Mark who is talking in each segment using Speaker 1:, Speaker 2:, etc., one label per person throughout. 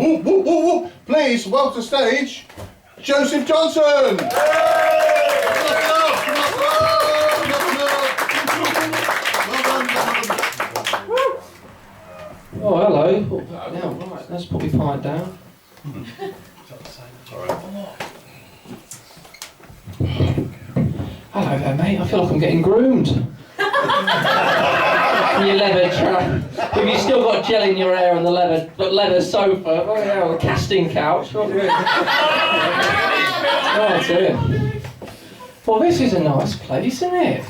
Speaker 1: Please welcome to stage Joseph Johnson.
Speaker 2: Oh, hello. Now, right, let's put my pint down. Hello there, mate. I feel like I'm getting groomed. Your leather trap. Have you still got gel in your hair and the leather sofa? Oh, yeah, the casting couch. Oh, dear. Well, this is a nice place, isn't it?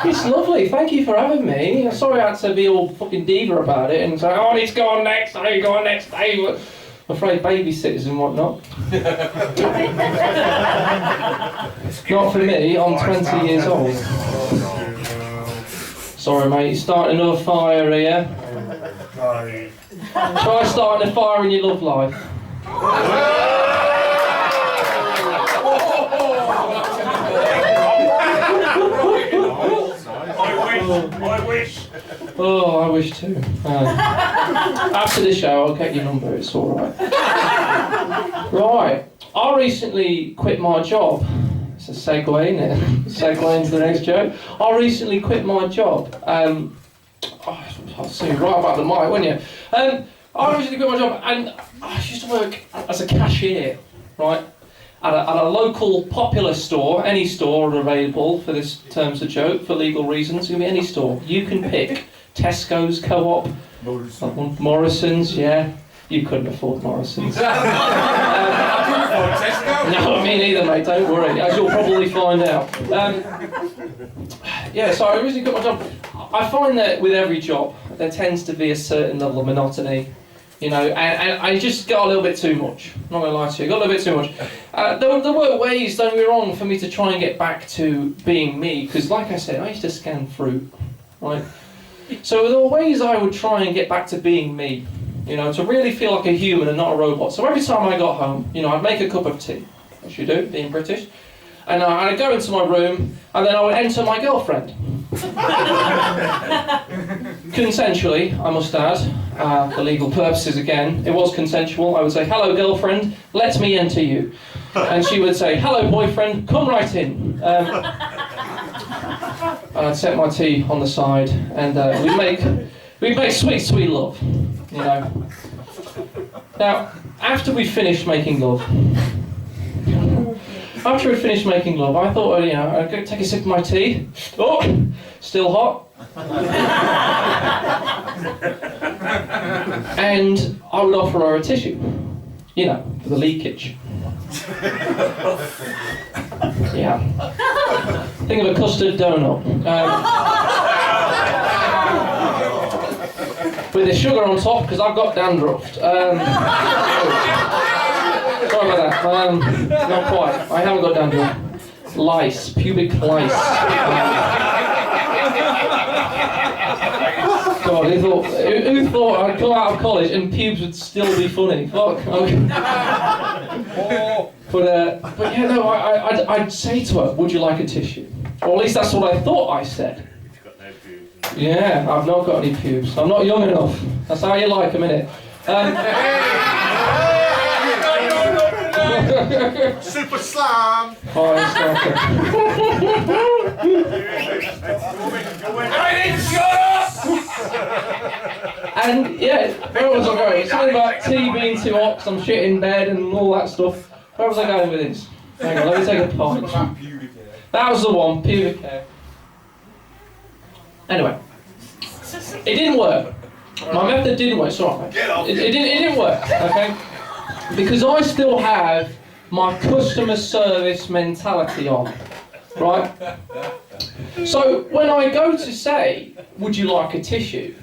Speaker 2: It's lovely. Thank you for having me. I'm sorry I had to be all fucking diva about it and say, oh, I need to go on next. I need to go on next day. I'm afraid babysitters and whatnot. Not for me. I'm 20 years old. Sorry, mate. You're starting another fire here. Try starting a fire in your love life.
Speaker 3: I wish.
Speaker 2: Oh, I wish too. After the show, I'll get your number. It's all right. Right. I recently quit my job. It's a segue, isn't it? Segue into the next joke. I recently quit my job. I'll see you right about the mic, wouldn't you? I recently quit my job, and I used to work as a cashier, right? At a local popular store, any store available for this term's a joke, for legal reasons. It can be any store. You can pick Tesco's, Co-op, Morrison's, yeah. You couldn't afford Morrison's.
Speaker 3: I couldn't afford Tesco.
Speaker 2: No, me neither, mate, don't worry, as you'll probably find out. Yeah, so I originally quit my job. I find that with every job, there tends to be a certain level of monotony. You know, and I just got a little bit too much. I'm not going to lie to you, got a little bit too much. There were ways, don't get me wrong, for me to try and get back to being me, because like I said, I used to scan fruit, right? So there were ways I would try and get back to being me, you know, to really feel like a human and not a robot. So every time I got home, you know, I'd make a cup of tea, as you do, being British, and I'd go into my room, and then I would enter my girlfriend. Consensually, I must add, for legal purposes again. It was consensual. I would say, hello girlfriend, let me enter you. And she would say, hello boyfriend, come right in. And I'd set my tea on the side, and we'd make sweet, sweet love, you know. Now, after we finished making love, I thought, you know, I'd go take a sip of my tea. Oh, still hot. And I would offer her a tissue, you know, for the leakage. Yeah. Think of a custard donut. With the sugar on top, because I've got dandruff. Sorry about that. Not quite. I haven't got dandruff. Lice, pubic lice. God, who thought I'd come out of college and pubes would still be funny? Fuck. Okay. But yeah, no, I'd say to her, would you like a tissue? Or at least that's what I thought I said.
Speaker 3: You've got no pubes.
Speaker 2: Yeah, I've not got any pubes. I'm not young enough. That's how you like them, innit?
Speaker 1: Super slam.
Speaker 2: Oh, it's And yeah, where was I going? Something about tea being too hot, because I'm shit in bed and all that stuff. Where was I going with this? Hang on, let me take a pint. That was the one, pubic hair. Anyway, it didn't work. My method didn't work, sorry. It didn't work, okay? Because I still have my customer service mentality on, right? So when I go to say, would you like a tissue?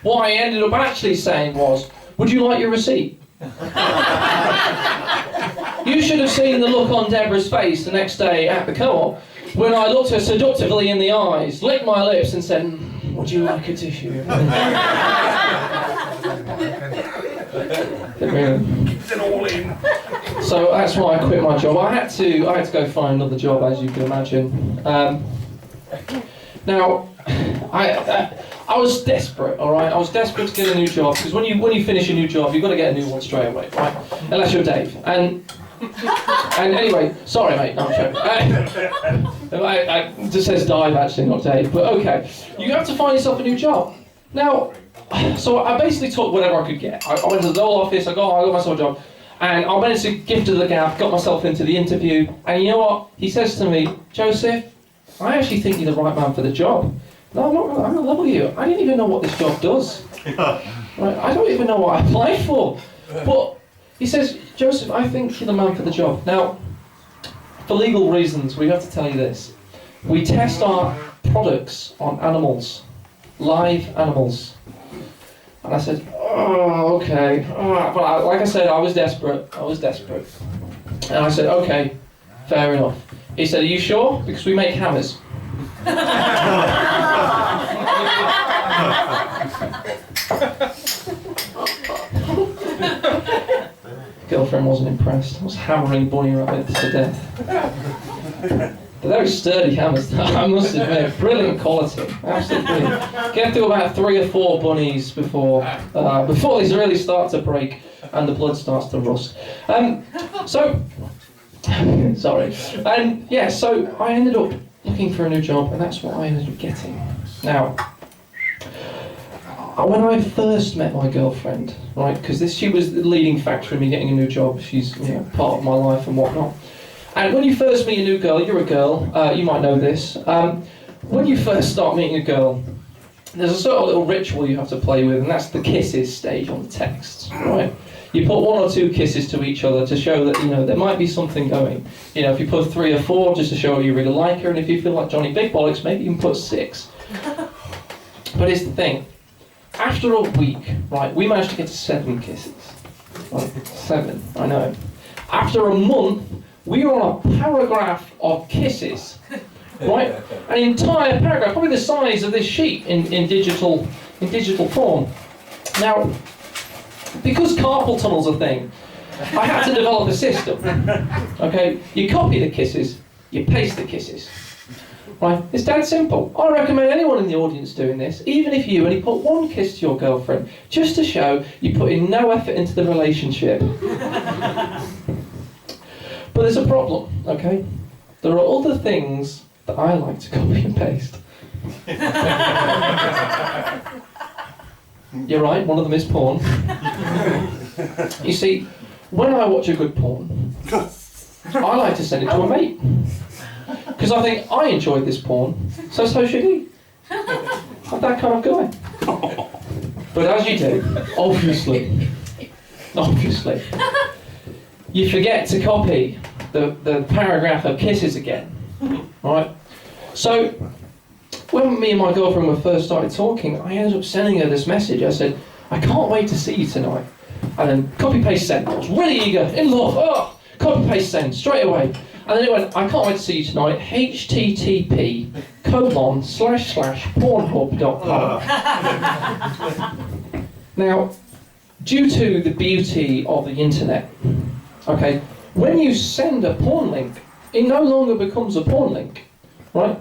Speaker 2: What I ended up actually saying was, would you like your receipt? You should have seen the look on Deborah's face the next day at the co-op when I looked her seductively in the eyes, licked my lips and said, would you like a tissue? So that's why I quit my job. I had to go find another job, as you can imagine. Now, I I was desperate, all right? I was desperate to get a new job, because when you finish a new job, you've got to get a new one straight away, right? Unless you're Dave. And anyway, sorry mate, no, I'm joking. It just says Dave actually, not Dave, but okay. You have to find yourself a new job. Now, so I basically took whatever I could get. I went to the Dole office, I got myself a job, and I managed to gift of the gap, got myself into the interview, and you know what? He says to me, Joseph, I actually think you're the right man for the job. No, I'm going to level you. I didn't even know what this job does. Right? I don't even know what I applied for. But he says, Joseph, I think you're the man for the job. Now, for legal reasons, we have to tell you this. We test our products on animals, live animals. And I said, oh, okay. But like I said, I was desperate. And I said, okay, fair enough. He said, are you sure? Because we make hammers. Girlfriend wasn't impressed. I was hammering bunny rabbits to death. They're very sturdy hammers, I must admit. Brilliant quality, absolutely brilliant. Get through about 3 or 4 bunnies before these really start to break and the blood starts to rust. Sorry. And yeah, so I ended up looking for a new job, and that's what I ended up getting. Now, when I first met my girlfriend, right, because she was the leading factor in me getting a new job. She's part of my life and whatnot. And when you first meet a new girl, you're a girl, you might know this. When you first start meeting a girl, there's a sort of little ritual you have to play with, and that's the kisses stage on the texts, right? You put 1 or 2 kisses to each other to show that, there might be something going. If you put 3 or 4, just to show you really like her, and if you feel like Johnny Big Bollocks, maybe you can put 6. But here's the thing. After a week, right, we managed to get to 7 kisses. Right, 7, I know. After a month, we were on a paragraph of kisses, right? An entire paragraph, probably the size of this sheet in digital form. Now, because carpal tunnel's a thing, I had to develop a system. Okay, you copy the kisses, you paste the kisses. Right, it's that simple. I recommend anyone in the audience doing this, even if you only put 1 kiss to your girlfriend, just to show you put in no effort into the relationship. But there's a problem, okay? There are other things that I like to copy and paste. You're right, one of them is porn. You see, when I watch a good porn, I like to send it to a mate. Because I think, I enjoyed this porn, so should he. I'm that kind of guy. But as you do, obviously, you forget to copy the paragraph of kisses again, right? So, when me and my girlfriend were first started talking, I ended up sending her this message. I said, I can't wait to see you tonight. And then copy, paste, send. I was really eager, in love, copy, paste, send, straight away. And then it went, I can't wait to see you tonight, http://pornhub.com. Now, due to the beauty of the internet, okay, when you send a porn link, it no longer becomes a porn link, right?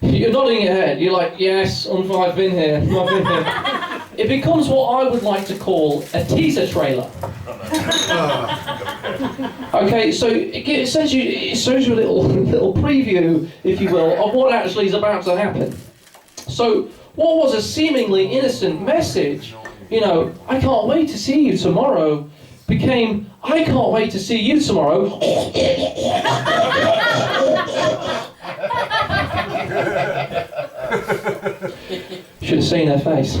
Speaker 2: You're nodding your head, you're like, yes, I've been here, I've been here. It becomes what I would like to call a teaser trailer. Okay, so it shows you a little preview, if you will, of what actually is about to happen. So, what was a seemingly innocent message, I can't wait to see you tomorrow, became, I can't wait to see you tomorrow. Should have seen her face.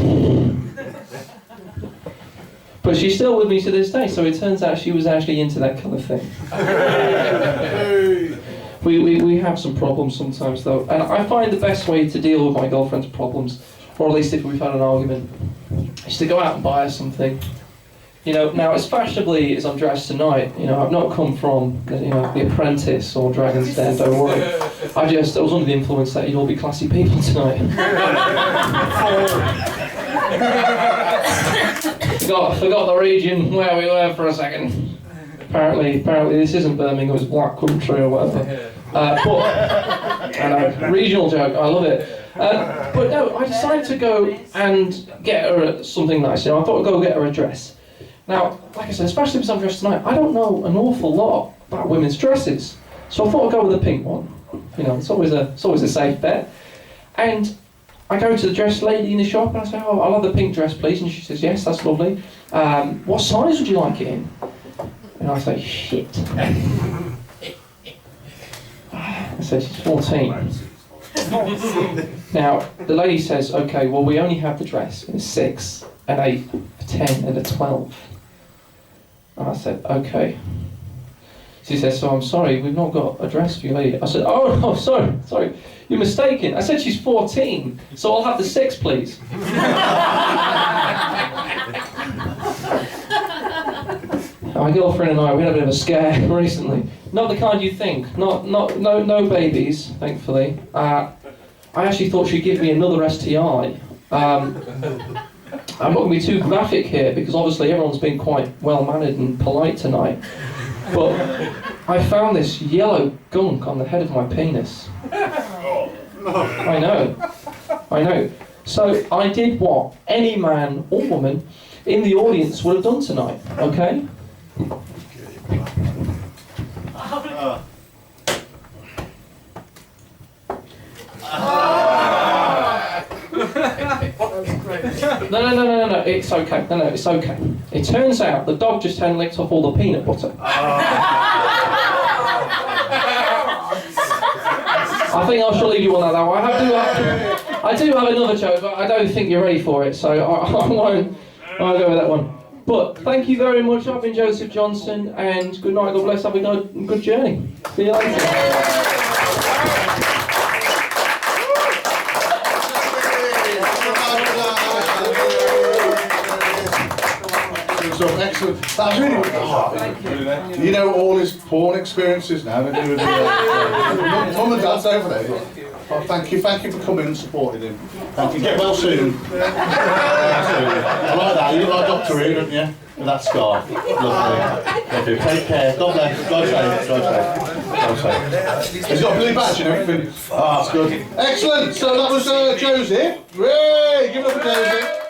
Speaker 2: But she's still with me to this day, so it turns out she was actually into that kind of thing. We have some problems sometimes though, and I find the best way to deal with my girlfriend's problems, or at least if we've had an argument, is to go out and buy her something. Now as fashionably as I'm dressed tonight, I've not come from, The Apprentice or Dragon's Den, don't worry. I was under the influence that you'd all be classy people tonight. Forgot the region where we were for a second. Apparently this isn't Birmingham, it's Black Country or whatever. But, regional joke, I love it. But no, I decided to go and get her something nice. You know, I thought I'd go get her a dress. Now, like I said, especially because I'm dressed tonight, I don't know an awful lot about women's dresses. So I thought I'd go with a pink one. You know, it's always a safe bet. And I go to the dress lady in the shop and I say, oh, I'll have the pink dress, please. And she says, yes, that's lovely. What size would you like it in? And I say, shit. I said, she's 14. Now, the lady says, okay, well, we only have the dress in a 6, an 8, a 10, and a 12. And I said, okay. She says, so I'm sorry, we've not got a dress for you, lady. I said, oh, no, sorry, you're mistaken. I said she's 14, so I'll have the 6, please. My girlfriend and I, we had a bit of a scare recently. Not the kind you think. No babies, thankfully. I actually thought she'd give me another STI. I'm not going to be too graphic here because obviously everyone's been quite well-mannered and polite tonight. But I found this yellow gunk on the head of my penis. I know. So I did what any man or woman in the audience would have done tonight, okay? No, it's okay. No, it's okay. It turns out the dog just had licked off all the peanut butter. I think I shall leave you on that though. I do have another joke, but I don't think you're ready for it, so I won't go with that one. But thank you very much. I've been Joseph Johnson, and good night. God bless. Have a good journey. See you later.
Speaker 1: Excellent. That's really good. You know all his porn experiences now. Don't you? Mum and Dad's over there. Oh, thank you for coming and supporting him. Thank you. Get well soon. I like that. You like Dr. Who, don't you? With that scar. Lovely. Take care. God bless. God save. He's got a blue badge and everything. Oh, that's good. Excellent. So that was Joseph. Hooray! Give it up for Joseph.